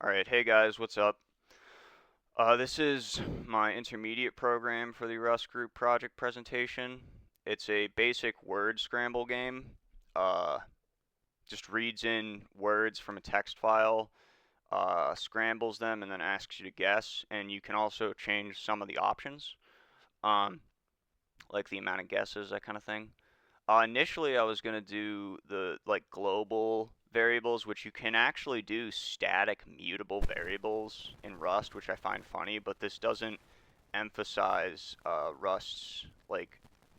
Alright, hey guys, what's up? This is my intermediate program for the Rust Group project presentation. It's a basic word scramble game. Uh, just reads in words from a text file, scrambles them, and then asks you to guess. And you can also change some of the options, um, like the amount of guesses, that kind of thing. Initially, I was going to do the global variables, which you can actually do static mutable variables in Rust, which I find funny, but this doesn't emphasize Rust's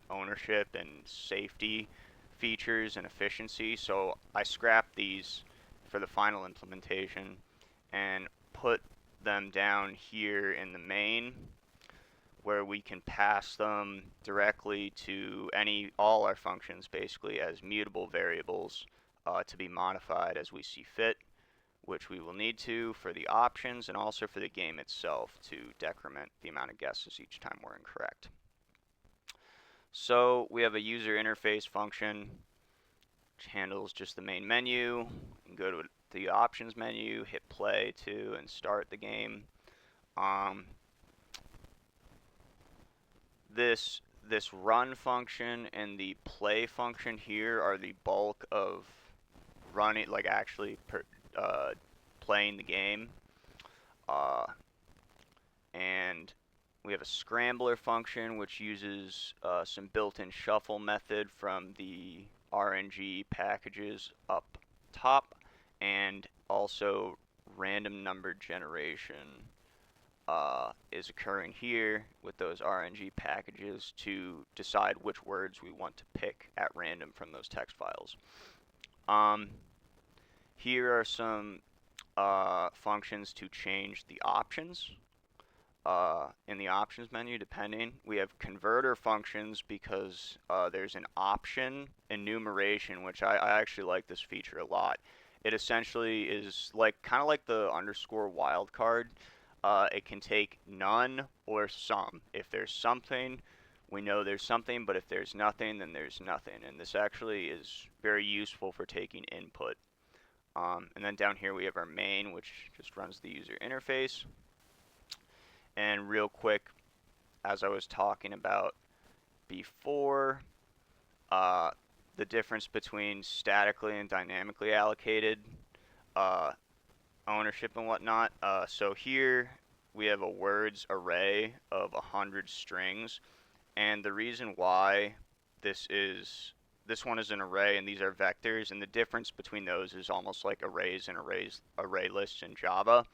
ownership and safety features and efficiency. So I scrapped these for the final implementation and put them down here in the main where we can pass them directly to all our functions basically as mutable variables to be modified as we see fit, which we will need to for the options and also for the game itself to decrement the amount of guesses each time we're incorrect. So we have a user interface function which handles just the main menu. You can go to the options menu, hit play to, and start the game. This run function and the play function here are the bulk of running, actually playing the game. And we have a scrambler function which uses some built-in shuffle method from the RNG packages up top, and also random number generation is occurring here with those RNG packages to decide which words we want to pick at random from those text files. Here are some functions to change the options in the options menu. Depending, we have converter functions because there's an option enumeration, which I actually like this feature a lot. It essentially is kind of like the underscore wildcard. It can take none or some. If there's something, we know there's something, but if there's nothing, then there's nothing. And this actually is very useful for taking input. And then down here we have our main, which just runs the user interface. And real quick, as I was talking about before, the difference between statically and dynamically allocated ownership and whatnot. So here we have a words array of 100 strings, and the reason why this one is an array and these are vectors, and the difference between those is almost like arrays and array lists in Java.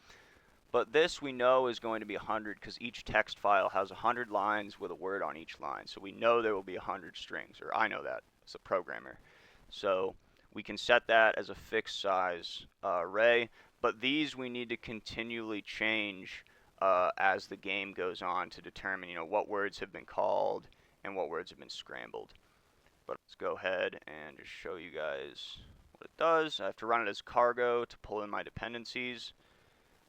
But this we know is going to be 100 because each text file has 100 lines with a word on each line. So we know there will be 100 strings, or I know that as a programmer. So we can set that as a fixed size array. But these we need to continually change as the game goes on to determine, what words have been called and what words have been scrambled. But let's go ahead and just show you guys what it does. I have to run it as cargo to pull in my dependencies.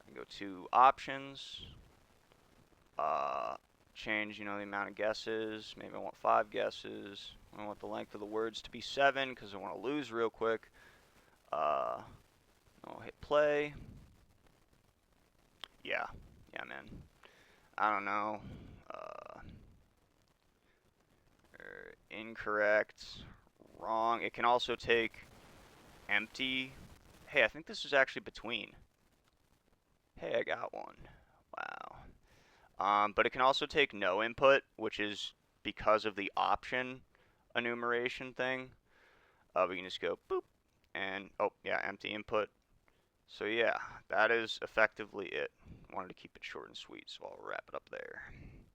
I can go to options, change, the amount of guesses. Maybe I want 5 guesses. I want the length of the words to be 7 because I want to lose real quick. I'll hit play. Yeah, man. I don't know. Incorrect, wrong. It can also take empty. Hey, I think this is actually between. Hey, I got one. Wow. But it can also take no input, which is because of the option enumeration thing. We can just go boop, and oh yeah, empty input. So yeah, that is effectively it. Wanted to keep it short and sweet, so I'll wrap it up there.